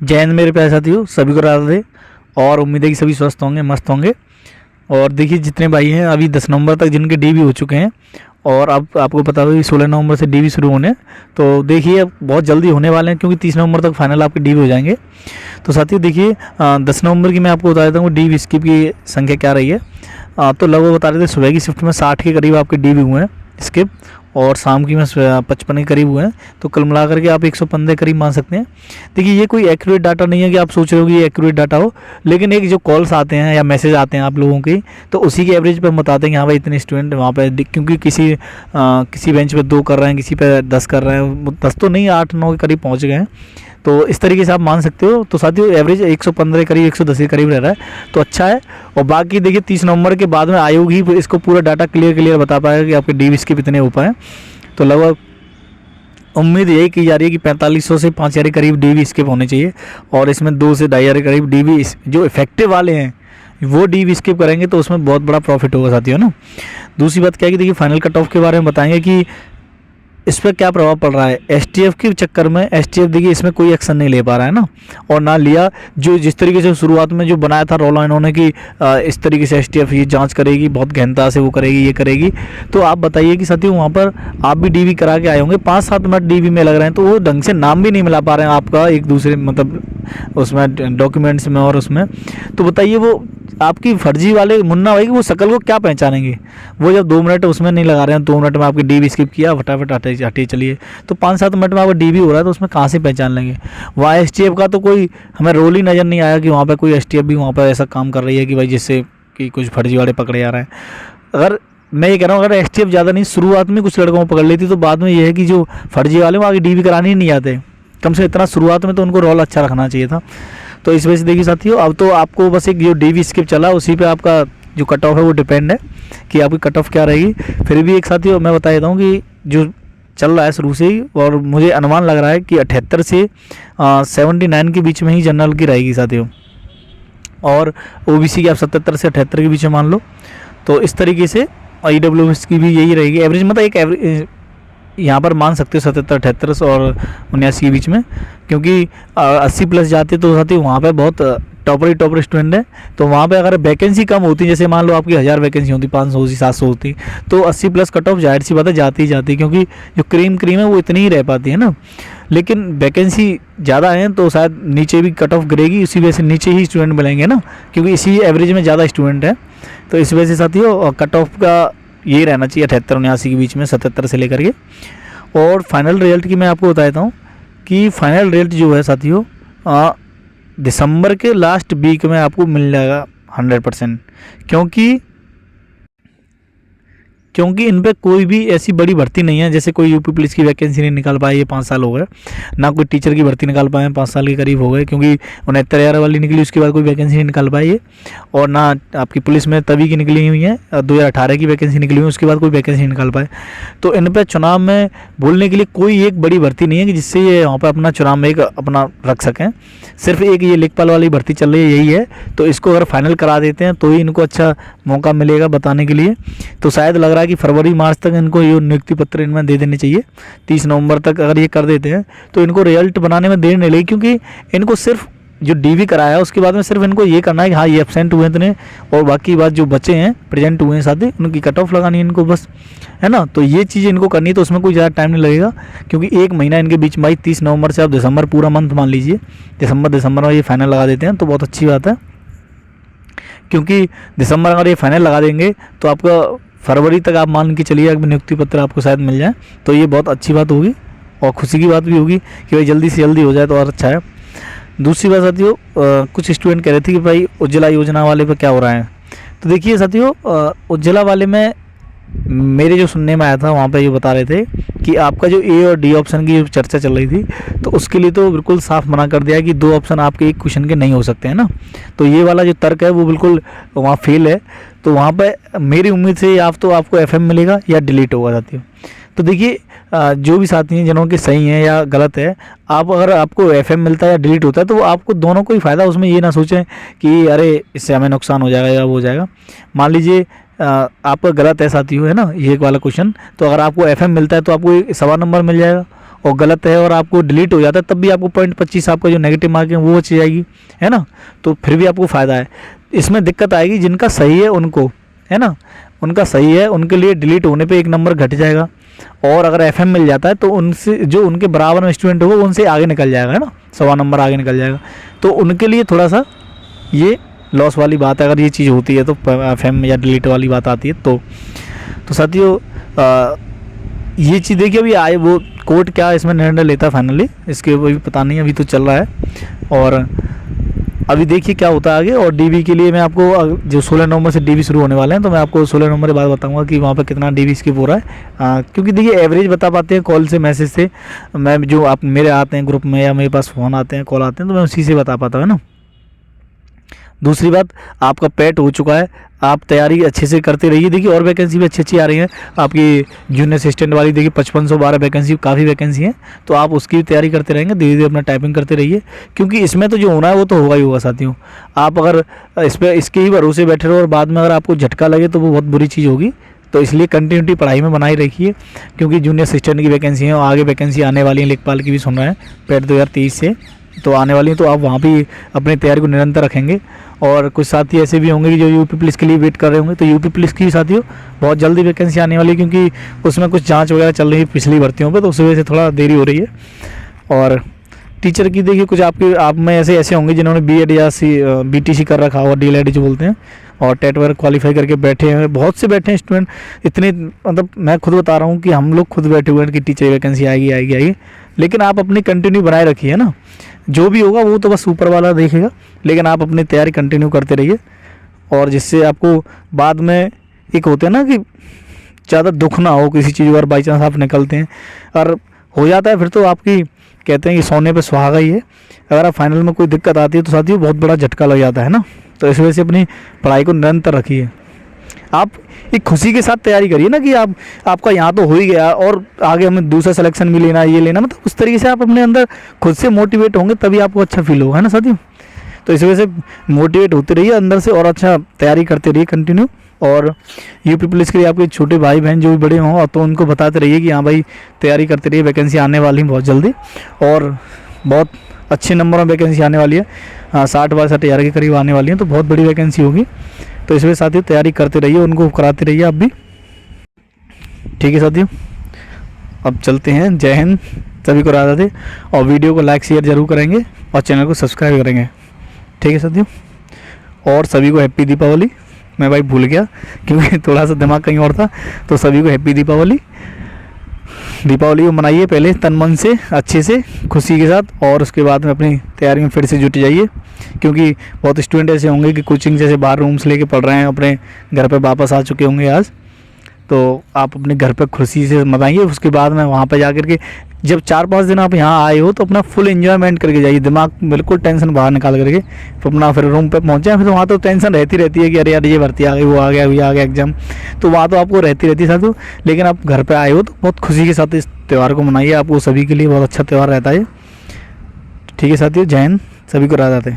जय हिंद मेरे प्यारे साथियों, सभी को राधे। और उम्मीद है कि सभी स्वस्थ होंगे, मस्त होंगे। और देखिए, जितने भाई हैं अभी 10 नवंबर तक जिनके डीवी हो चुके हैं, और अब आपको पता होगा कि 16 नवंबर से डीवी शुरू होने हैं। तो देखिए, अब बहुत जल्दी होने वाले हैं, क्योंकि 30 नवंबर तक फाइनल आपके डीवी हो जाएंगे। तो साथियों देखिए, 10 नवंबर की मैं आपको बता देता हूँ डीवी स्किप की संख्या क्या रही है। तो लगभग बता रहे थे सुबह की शिफ्ट में 60 के करीब आपके डीवी हुए हैं स्किप, और शाम की में 55 के करीब हुए हैं। तो कुल मिला करके आप 115 करीब मान सकते हैं। देखिए, ये कोई एक्यूरेट डाटा नहीं है कि आप सोच रहे हो कि ये एक्यूरेट डाटा हो, लेकिन एक जो कॉल्स आते हैं या मैसेज आते हैं आप लोगों के, तो उसी के एवरेज पे हम बताते हैं कि हाँ भाई इतने स्टूडेंट वहाँ पे, क्योंकि किसी बेंच पे 2 कर रहे हैं, किसी पे 10 कर रहे हैं, 10 तो नहीं 8-9 के करीब पहुँच गए हैं। तो इस तरीके से आप मान सकते हो। तो साथियों एवरेज 115 करीब 110 के करीब रह रहा है, तो अच्छा है। और बाकी देखिए, 30 नवंबर के बाद में आयोग ही इसको पूरा डाटा क्लियर बता पाएगा कि आपके डीवी स्किप कितने हो पाए। तो लगभग उम्मीद यही की जा रही है कि 4500 से 5000 के करीब डीवी स्किप होने चाहिए, और इसमें 2 से 2500 के करीब डीवी जो इफेक्टिव वाले हैं वो डीवी स्किप करेंगे, तो उसमें बहुत बड़ा प्रॉफिट होगा साथियों ना। दूसरी बात क्या है कि देखिए, फाइनल कट ऑफ के बारे में बताएंगे कि इस पर क्या प्रभाव पड़ रहा है। एसटीएफ के चक्कर में एसटीएफ देखिए इसमें कोई एक्शन नहीं ले पा रहा है ना, और ना लिया। जो जिस तरीके से शुरुआत में जो बनाया था रौला इन्होंने कि इस तरीके से एसटीएफ ये जांच करेगी, बहुत गहनता से वो करेगी, ये करेगी। तो आप बताइए कि साथियों, वहाँ पर आप भी डीवी करा के आए होंगे, 5-7 मिनट डीवी में लग रहे हैं, तो वो ढंग से नाम भी नहीं मिला पा रहे हैं आपका एक दूसरे, मतलब उसमें डॉक्यूमेंट्स में और उसमें। तो बताइए, वो आपकी फर्जी वाले मुन्ना भाई वो शकल को क्या पहचानेंगे। वो जब 2 मिनट उसमें नहीं लगा रहे हैं, 2 मिनट में आपकी डीवी स्किप किया, फटाफट हटे चलिए, तो 5-7 मिनट में आपका डीवी हो रहा है, तो उसमें कहाँ से पहचान लेंगे। वहाँ एसटीएफ का तो कोई हमें रोल ही नज़र नहीं आया कि वहाँ पर कोई एसटीएफ भी वहाँ पर ऐसा काम कर रही है कि भाई जिससे कि कुछ फर्जी वाले पकड़े जा रहे हैं। अगर मैं ये कह रहा हूँ, अगर एसटीएफ ज़्यादा नहीं, शुरुआत में कुछ लड़कों को पकड़ लेती, तो बाद में ये है कि जो फर्जी वाले वो आगे डीवी कराने ही नहीं आते। कम से इतना शुरुआत में तो उनको रोल अच्छा रखना चाहिए था। तो इस वजह से देखिए साथियों, अब तो आपको बस एक जो डीवी स्किप चला उसी पे आपका जो कट ऑफ है वो डिपेंड है कि आपकी कट ऑफ क्या रहेगी। फिर भी एक साथियों मैं बता देता हूँ कि जो चल रहा है शुरू से ही, और मुझे अनुमान लग रहा है कि 78 से 79 के बीच में ही जनरल की रहेगी साथियों, और ओबीसी की आप 77 से 78 के बीच में मान लो। तो इस तरीके से ईडब्ल्यूएस की भी यही रहेगी एवरेज, मतलब एक एवरेज यहाँ पर मान सकते हो 77, 78 और 79 के बीच में, क्योंकि 80 प्लस जाते तो साथी वहाँ पे बहुत टॉपर स्टूडेंट है। तो वहाँ पे अगर वैकेंसी कम होती, जैसे मान लो आपकी 1000 वैकेंसी होती, 500 होती, 700 होती, तो 80 प्लस कट ऑफ जाहिर सी बात है जाती ही जाती, क्योंकि जो क्रीम है वो इतनी ही रह पाती है ना। लेकिन वैकेंसी ज़्यादा है तो शायद नीचे भी कट ऑफ गिरेगी, इसी वजह से नीचे ही स्टूडेंट मिलेंगे ना, क्योंकि इसी एवरेज में ज़्यादा स्टूडेंट है। तो इस वजह से साथियों कट ऑफ का यही रहना चाहिए 78-79 के बीच में, 77 से लेकर के। और फाइनल रिजल्ट की मैं आपको बता देता हूँ कि फाइनल रिजल्ट जो है साथियों दिसंबर के लास्ट वीक में आपको मिल जाएगा 100%, क्योंकि इन पे कोई भी ऐसी बड़ी भर्ती नहीं है। जैसे कोई यूपी पुलिस की वैकेंसी नहीं निकाल पाई, ये 5 साल हो गए, ना कोई टीचर की भर्ती निकाल पाए 5 साल के करीब हो गए, क्योंकि 69,000 वाली निकली, उसके बाद कोई वैकेंसी नहीं निकाल पाई है। और ना आपकी पुलिस में तभी की निकली हुई है, 2018 की वैकेंसी निकली हुई है, उसके बाद कोई वैकेंसी नहीं निकाल पाए। तो इन पर चुनाव में बोलने के लिए कोई एक बड़ी भर्ती नहीं है कि जिससे ये वहाँ पर अपना चुनाव में एक अपना रख सकें। सिर्फ एक ये लेखपाल वाली भर्ती चल रही है, यही है। तो इसको अगर फाइनल करा देते हैं तो ही इनको अच्छा मौका मिलेगा बताने के लिए। तो शायद लग रहा है कि फरवरी मार्च तक इनको ये नियुक्ति पत्र इनमें दे देने चाहिए। 30 नवंबर तक अगर ये कर देते हैं तो इनको रिजल्ट बनाने में देर नहीं लगेगी, क्योंकि इनको सिर्फ जो डीवी कराया है उसके बाद में सिर्फ इनको ये करना है कि हाँ ये एब्सेंट हुए इतने, और बाकी बात जो बचे हैं प्रेजेंट हुए हैं साथी उनकी कट ऑफ लगानी है इनको बस, है ना। तो ये चीज़ इनको करनी है, तो उसमें कोई ज़्यादा टाइम नहीं लगेगा, क्योंकि 1 महीना इनके बीच में, भाई 30 नवंबर से आप दिसंबर पूरा मंथ मान लीजिए, दिसंबर में ये फाइनल लगा देते हैं तो बहुत अच्छी बात है। क्योंकि दिसंबर अगर ये फाइनल लगा देंगे तो आपका फरवरी तक आप मान के चलिए नियुक्ति पत्र आपको शायद मिल जाए, तो ये बहुत अच्छी बात होगी और खुशी की बात भी होगी कि भाई जल्दी से जल्दी हो जाए तो और अच्छा है। दूसरी बात साथियों, कुछ स्टूडेंट कह रहे थे कि भाई उज्ज्वला योजना वाले पे क्या हो रहा है। तो देखिए साथियों, उज्ज्वला वाले में मेरे जो सुनने में आया था वहाँ पे ये बता रहे थे कि आपका जो ए और डी ऑप्शन की जो चर्चा चल रही थी, तो उसके लिए तो बिल्कुल साफ मना कर दिया कि 2 ऑप्शन आपके एक क्वेश्चन के नहीं हो सकते हैं ना। तो ये वाला जो तर्क है वो बिल्कुल वहाँ फेल है। तो वहाँ पे मेरी उम्मीद से आप तो आपको एफएम मिलेगा या डिलीट होगा साथियों। तो देखिए, जो भी साथी हैं जिन्हों के सही हैं या गलत है, आप अगर आपको एफएम मिलता है या डिलीट होता है तो आपको दोनों को ही फ़ायदा, उसमें ये ना सोचें कि अरे इससे हमें नुकसान हो जाएगा या वो हो जाएगा। मान लीजिए आपका गलत है साथियों, है ना, ये एक वाला क्वेश्चन, तो अगर आपको एफएम मिलता है तो आपको 1.25 नंबर मिल जाएगा, और गलत है और आपको डिलीट हो जाता है, तब भी आपको 0.25 आपका जो नेगेटिव मार्किंग वो बच जाएगी, है ना। तो फिर भी आपको फ़ायदा है। इसमें दिक्कत आएगी जिनका सही है उनको, है ना, उनका सही है उनके लिए डिलीट होने पे 1 नंबर घट जाएगा। और अगर एफएम मिल जाता है तो उनसे जो उनके बराबर में स्टूडेंट होगा उनसे आगे निकल जाएगा, है ना, 1.25 नंबर आगे निकल जाएगा। तो उनके लिए थोड़ा सा ये लॉस वाली बात है अगर ये चीज़ होती है तो, एफएम या डिलीट वाली बात आती है तो साथियों ये चीज़ देखिए अभी आए वो कोर्ट क्या इसमें निर्णय लेता है फाइनली, इसके अभी पता नहीं, अभी तो चल रहा है। और अभी देखिए क्या होता है आगे। और डीबी के लिए मैं आपको जो 16 नवंबर से डीबी शुरू होने वाले हैं तो मैं आपको 16 नवंबर के बाद बताऊंगा कि वहाँ पर कितना डीबी स्किप हो रहा है। क्योंकि देखिए एवरेज बता पाते हैं कॉल से, मैसेज से, मैं जो आप मेरे आते हैं ग्रुप में या मेरे पास फ़ोन आते हैं, कॉल आते हैं, तो मैं उसी से बता पाता हूँ, है ना। दूसरी बात, आपका पेट हो चुका है, आप तैयारी अच्छे से करते रहिए। देखिए और वैकेंसी भी अच्छी अच्छी आ रही हैं आपकी जूनियर असिस्टेंट वाली, देखिए 5512 वैकेंसी, काफ़ी वैकेंसी है, तो आप उसकी भी तैयारी करते रहेंगे, धीरे धीरे अपना टाइपिंग करते रहिए। क्योंकि इसमें तो जो होना है वो तो होगा ही होगा साथियों। आप अगर इस पर इसके ही भरोसे बैठे रहो और बाद में अगर आपको झटका लगे तो वो बहुत बुरी चीज़ होगी। तो इसलिए कंटिन्यूटी पढ़ाई में बनाए रखिए, क्योंकि जूनियर असिस्टेंट की वैकेंसी है और आगे वैकेंसी आने वाली है, लेखपाल की भी सुन रहे हैं पेट 2023 से तो आने वाली है, तो आप वहाँ भी अपनी तैयारी को निरंतर रखेंगे। और कुछ साथी ऐसे भी होंगे कि जो यूपी पुलिस के लिए वेट कर रहे होंगे, तो यूपी पुलिस की साथियों बहुत जल्दी वैकेंसी आने वाली है, क्योंकि उसमें कुछ जांच वगैरह चल रही है पिछली भर्तियों पे, तो उस वजह से थोड़ा देरी हो रही है। और टीचर की देखिए कुछ आप में ऐसे होंगे जिन्होंने बीएड या बीटीसी कर रखा होगा, डीएलएड जो बोलते हैं, और टेट वगैरह क्वालिफाई करके बैठे हैं, बहुत से बैठे हैं स्टूडेंट इतने, मतलब मैं खुद बता रहा हूँ कि हम लोग खुद बैठे हुए हैं कि टीचर वैकेंसी आएगी। लेकिन आप अपनी कंटिन्यू बनाए रखिए ना, जो भी होगा वो तो बस ऊपर वाला देखेगा, लेकिन आप अपनी तैयारी कंटिन्यू करते रहिए। और जिससे आपको बाद में एक होते हैं ना कि ज़्यादा दुख ना हो किसी चीज़, अगर बाई चांस आप निकलते हैं और हो जाता है फिर तो आपकी कहते हैं कि सोने पे सुहागा ही है। अगर आप फाइनल में कोई दिक्कत आती है तो साथियों बहुत बड़ा झटका लग जाता है ना। तो इस वजह से अपनी पढ़ाई को निरंतर रखिए। आप एक खुशी के साथ तैयारी करिए ना कि आपका यहाँ तो हो ही गया और आगे हमें दूसरा सिलेक्शन भी लेना, ये लेना, मतलब उस तरीके से आप अपने अंदर खुद से मोटिवेट होंगे तभी आपको अच्छा फील होगा, है ना साथियों। तो इस वजह से मोटिवेट होते रहिए अंदर से और अच्छा तैयारी करते रहिए कंटिन्यू। और यूपी पुलिस के लिए आपके छोटे भाई बहन जो भी बड़े हों तो उनको बताते रहिए कि हाँ भाई तैयारी करते रहिए, वैकेंसी आने वाली है बहुत जल्दी और बहुत अच्छे नंबर में वैकेंसी आने वाली है। 60-62 के करीब आने वाली है, तो बहुत बड़ी वैकेंसी होगी। तो इस वजह साथियों तैयारी करते रहिए, उनको कराते रहिए आप भी, ठीक है साथियों। अब चलते हैं, जय हिंद, सभी को राधा दे, और वीडियो को लाइक शेयर जरूर करेंगे और चैनल को सब्सक्राइब करेंगे, ठीक है साथियों। और सभी को हैप्पी दीपावली। मैं भाई भूल गया क्योंकि थोड़ा सा दिमाग कहीं और था, तो सभी को हैप्पी दीपावली। दीपावली को मनाइए पहले तन मन से अच्छे से खुशी के साथ, और उसके बाद में अपनी तैयारी में फिर से जुट जाइए। क्योंकि बहुत स्टूडेंट ऐसे होंगे कि कोचिंग जैसे बाहर रूम्स लेके पढ़ रहे हैं, अपने घर पे वापस आ चुके होंगे आज, तो आप अपने घर पे खुशी से मनाइए। उसके बाद में वहाँ पे जाकर के जब 4-5 दिन आप यहाँ आए हो तो अपना फुल एंजॉयमेंट करके जाइए, दिमाग बिल्कुल टेंशन बाहर निकाल करके तो अपना फिर रूम पे पहुँचे। फिर वहाँ तो टेंशन रहती है कि अरे यार ये भर्ती आ गई, वो आ गया एग्जाम, तो वहाँ तो आपको रहती है साथियों। लेकिन आप घर पे आए हो तो बहुत खुशी के साथ इस त्यौहार को मनाइए, आपको सभी के लिए बहुत अच्छा त्यौहार रहता है, ठीक है साथियों। जय हिंद, सभी को राधा दें।